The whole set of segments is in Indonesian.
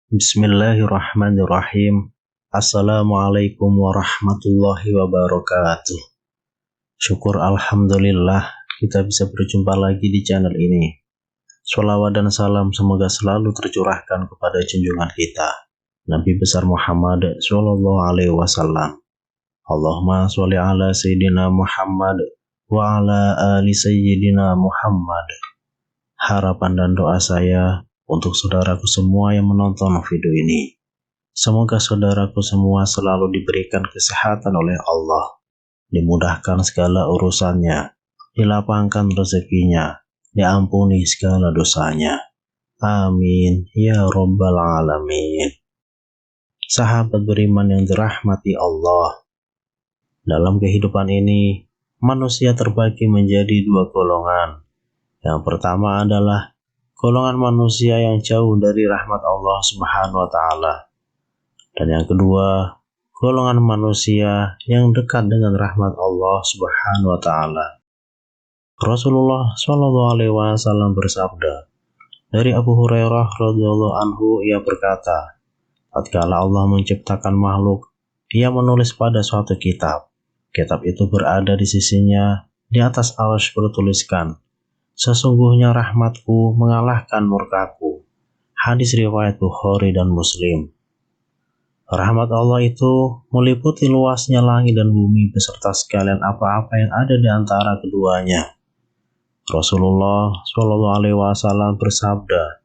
Bismillahirrahmanirrahim. Assalamualaikum warahmatullahi wabarakatuh. Syukur alhamdulillah kita bisa berjumpa lagi di channel ini. Sholawat dan salam semoga selalu tercurahkan kepada junjungan kita, Nabi besar Muhammad sallallahu alaihi wasallam. Allahumma sholli ala sayyidina Muhammad wa ala ali sayyidina Muhammad. Harapan dan doa saya untuk saudaraku semua yang menonton video ini, semoga saudaraku semua selalu diberikan kesehatan oleh Allah, dimudahkan segala urusannya, dilapangkan rezekinya, diampuni segala dosanya. Amin ya rabbal alamin. Sahabat beriman yang dirahmati Allah, dalam kehidupan ini manusia terbagi menjadi dua golongan. Yang pertama adalah golongan manusia yang jauh dari rahmat Allah Subhanahu wa Ta'ala, dan yang kedua, golongan manusia yang dekat dengan rahmat Allah Subhanahu wa Ta'ala. Rasulullah Shallallahu alaihi wasallam bersabda, dari Abu Hurairah radhiyallahu anhu, ia berkata, tatkala Allah menciptakan makhluk, ia menulis pada suatu kitab. Kitab itu berada di sisinya, di atas arsy bertuliskan, sesungguhnya rahmatku mengalahkan murkaku. Hadis riwayat Bukhari dan Muslim. Rahmat Allah itu meliputi luasnya langit dan bumi beserta sekalian apa-apa yang ada di antara keduanya. Rasulullah Shallallahu alaihi wasallam bersabda,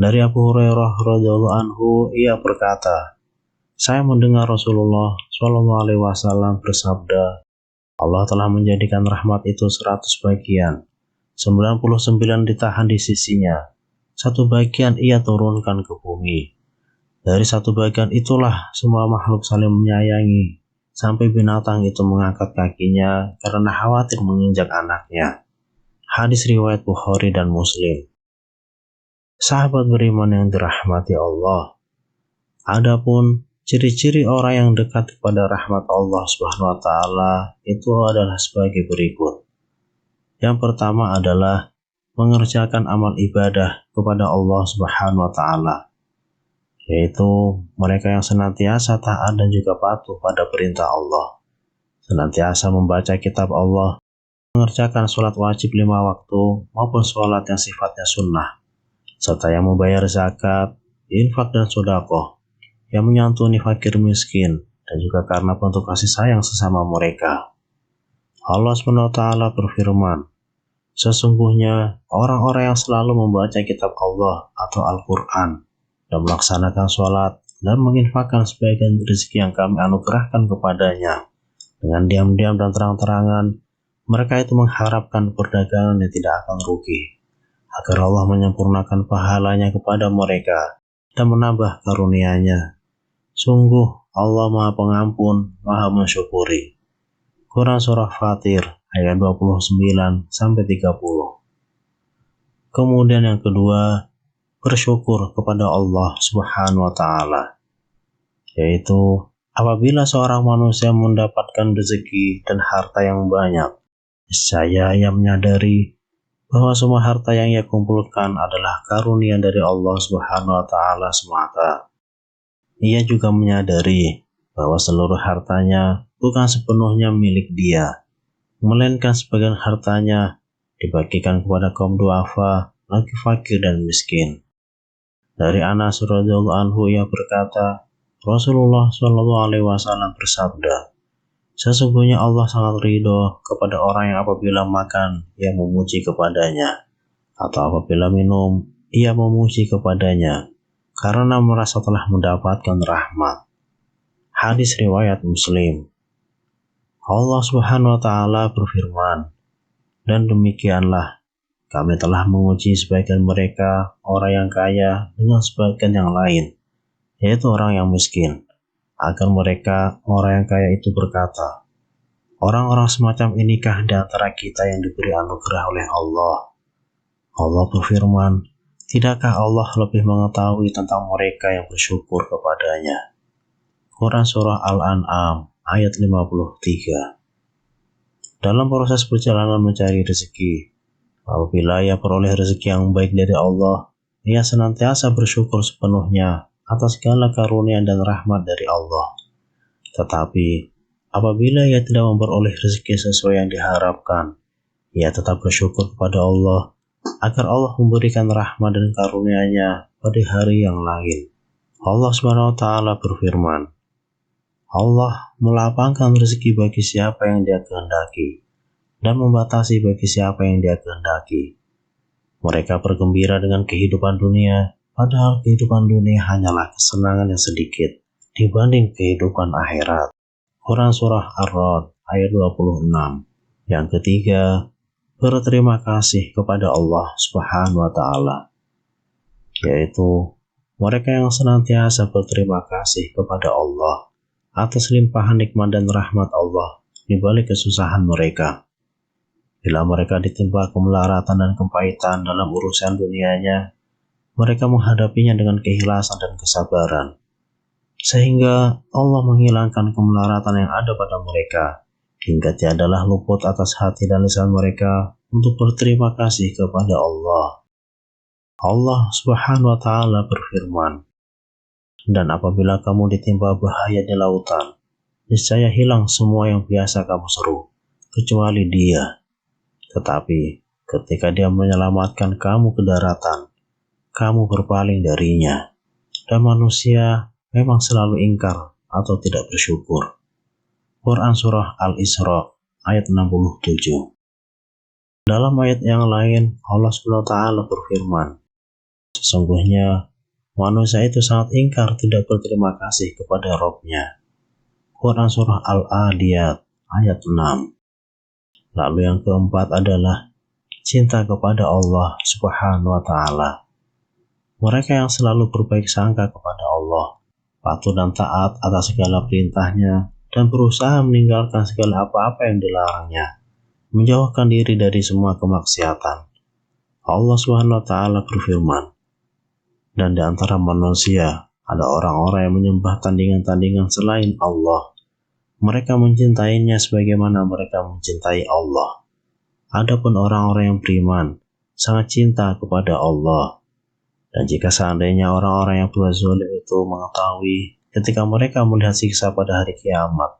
dari Abu Hurairah radhiyallahu anhu, ia berkata, saya mendengar Rasulullah Shallallahu alaihi wasallam bersabda, Allah telah menjadikan rahmat itu 100 bagian. 99 ditahan di sisinya, 1 bagian ia turunkan ke bumi. Dari 1 bagian itulah semua makhluk saling menyayangi, sampai binatang itu mengangkat kakinya karena khawatir menginjak anaknya. Hadis riwayat Bukhari dan Muslim. Sahabat beriman yang dirahmati Allah, adapun ciri-ciri orang yang dekat kepada rahmat Allah Subhanahu wa Ta'ala itu adalah sebagai berikut. Yang pertama adalah mengerjakan amal ibadah kepada Allah Subhanahu wa Ta'ala, yaitu mereka yang senantiasa taat dan juga patuh pada perintah Allah, senantiasa membaca kitab Allah, mengerjakan sholat wajib 5 waktu maupun sholat yang sifatnya sunnah, serta yang membayar zakat, infak dan sedekah, yang menyantuni fakir miskin, dan juga karena bentuk kasih sayang sesama mereka. Allah SWT berfirman, sesungguhnya orang-orang yang selalu membaca kitab Allah atau Al-Quran dan melaksanakan sholat dan menginfakkan sebagian rezeki yang kami anugerahkan kepadanya dengan diam-diam dan terang-terangan, mereka itu mengharapkan perdagangan yang tidak akan rugi, agar Allah menyempurnakan pahalanya kepada mereka dan menambah karunia-Nya. Sungguh Allah Maha Pengampun, Maha Mensyukuri. Quran Surah Fatir ayat 29-30. Kemudian yang kedua, bersyukur kepada Allah Subhanahu wa Ta'ala, yaitu apabila seorang manusia mendapatkan rezeki dan harta yang banyak, niscaya ia menyadari bahwa semua harta yang ia kumpulkan adalah karunia dari Allah Subhanahu wa Ta'ala semata. Ia juga menyadari bahwa seluruh hartanya bukan sepenuhnya milik dia, melainkan sebagian hartanya dibagikan kepada kaum duafa, lagi fakir dan miskin. Dari Anas radhiyallahu anhu, ia berkata, Rasulullah Shallallahu alaihi wasallam bersabda, sesungguhnya Allah sangat ridho kepada orang yang apabila makan ia memuji kepadanya, atau apabila minum ia memuji kepadanya, karena merasa telah mendapatkan rahmat. Hadis riwayat Muslim. Allah Subhanahu wa Ta'ala berfirman, dan demikianlah kami telah menguji sebagian mereka orang yang kaya dengan sebagian yang lain, yaitu orang yang miskin, agar mereka orang yang kaya itu berkata, orang-orang semacam inikah di antara kita yang diberi anugerah oleh Allah? Allah berfirman, tidakkah Allah lebih mengetahui tentang mereka yang bersyukur kepadanya? Quran Surah Al-An'am ayat 53. Dalam proses perjalanan mencari rezeki, apabila ia peroleh rezeki yang baik dari Allah, ia senantiasa bersyukur sepenuhnya atas segala karunia dan rahmat dari Allah. Tetapi, apabila ia tidak memperoleh rezeki sesuai yang diharapkan, ia tetap bersyukur kepada Allah agar Allah memberikan rahmat dan karunia-Nya pada hari yang lain. Allah SWT berfirman, Allah melapangkan rezeki bagi siapa yang Dia kehendaki dan membatasi bagi siapa yang Dia kehendaki. Mereka bergembira dengan kehidupan dunia, padahal kehidupan dunia hanyalah kesenangan yang sedikit dibanding kehidupan akhirat. Quran Surah Ar-Ra'd ayat 26. Yang ketiga, berterima kasih kepada Allah Subhanahu wa Ta'ala, yaitu mereka yang senantiasa berterima kasih kepada Allah atas limpahan nikmat dan rahmat Allah di balik kesusahan mereka. Bila mereka ditimpa kemelaratan dan kepahitan dalam urusan dunianya, mereka menghadapinya dengan keikhlasan dan kesabaran, sehingga Allah menghilangkan kemelaratan yang ada pada mereka, hingga tiadalah luput atas hati dan lisan mereka untuk berterima kasih kepada Allah. Allah Subhanahu wa Ta'ala berfirman, dan apabila kamu ditimpa bahaya di lautan, niscaya hilang semua yang biasa kamu seru, kecuali Dia. Tetapi ketika Dia menyelamatkan kamu ke daratan, kamu berpaling darinya. Dan manusia memang selalu ingkar atau tidak bersyukur. Quran Surah Al-Isra ayat 67. Dalam ayat yang lain, Allah SWT berfirman, sesungguhnya manusia itu sangat ingkar tidak berterima kasih kepada Rabb-Nya. Quran Surah Al-Adiyat ayat 6. Lalu yang keempat adalah cinta kepada Allah Subhanahu wa Ta'ala. Mereka yang selalu berbaik sangka kepada Allah, patuh dan taat atas segala perintahnya, dan berusaha meninggalkan segala apa-apa yang dilarangnya, menjauhkan diri dari semua kemaksiatan. Allah Subhanahu wa Ta'ala berfirman, dan di antara manusia ada orang-orang yang menyembah tandingan-tandingan selain Allah. Mereka mencintainya sebagaimana mereka mencintai Allah. Adapun orang-orang yang beriman sangat cinta kepada Allah. Dan jika seandainya orang-orang yang berbuat zalim itu mengetahui ketika mereka melihat siksa pada hari kiamat,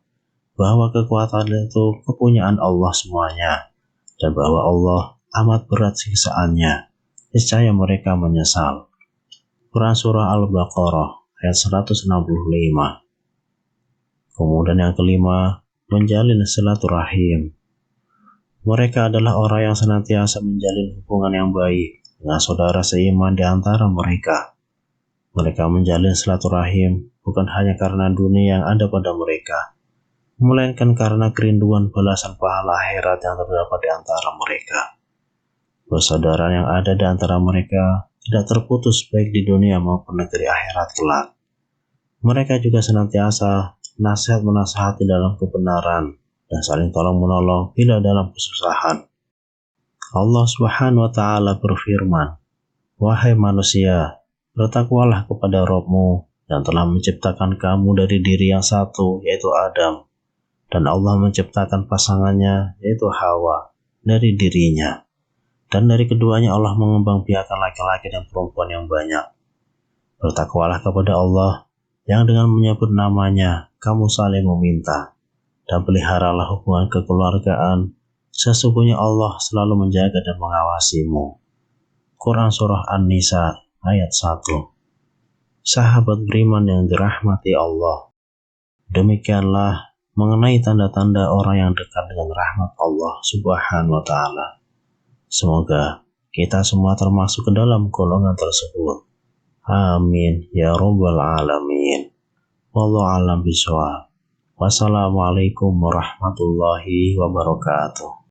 bahwa kekuatan itu kepunyaan Allah semuanya, dan bahwa Allah amat berat siksaannya, niscaya mereka menyesal. Quran Surah Al-Baqarah ayat 165. Kemudian yang kelima, menjalin silaturahim. Mereka adalah orang yang senantiasa menjalin hubungan yang baik dengan saudara seiman di antara mereka. Mereka menjalin silaturahim bukan hanya karena dunia yang ada pada mereka, melainkan karena kerinduan balasan pahala akhirat yang terdapat di antara mereka. Persaudaraan yang ada di antara mereka tidak terputus baik di dunia maupun negeri akhirat kelak. Mereka juga senantiasa nasihat menasihati dalam kebenaran dan saling tolong menolong bila dalam kesusahan. Allah Subhanahu wa Ta'ala berfirman, wahai manusia, bertakwalah kepada Rabb-mu yang telah menciptakan kamu dari diri yang satu, yaitu Adam, dan Allah menciptakan pasangannya, yaitu Hawa, dari dirinya. Dan dari keduanya Allah mengembangbiakan laki-laki dan perempuan yang banyak. Bertakwalah kepada Allah yang dengan menyebut namanya kamu saling meminta, dan peliharalah hubungan kekeluargaan. Sesungguhnya Allah selalu menjaga dan mengawasimu. Quran Surah An-Nisa ayat 1. Sahabat beriman yang dirahmati Allah, demikianlah mengenai tanda-tanda orang yang dekat dengan rahmat Allah Subhanahu wa Ta'ala. Semoga kita semua termasuk ke dalam golongan tersebut. Amin ya rabbal alamin. Wallahu a'lam bishawab. Wassalamualaikum warahmatullahi wabarakatuh.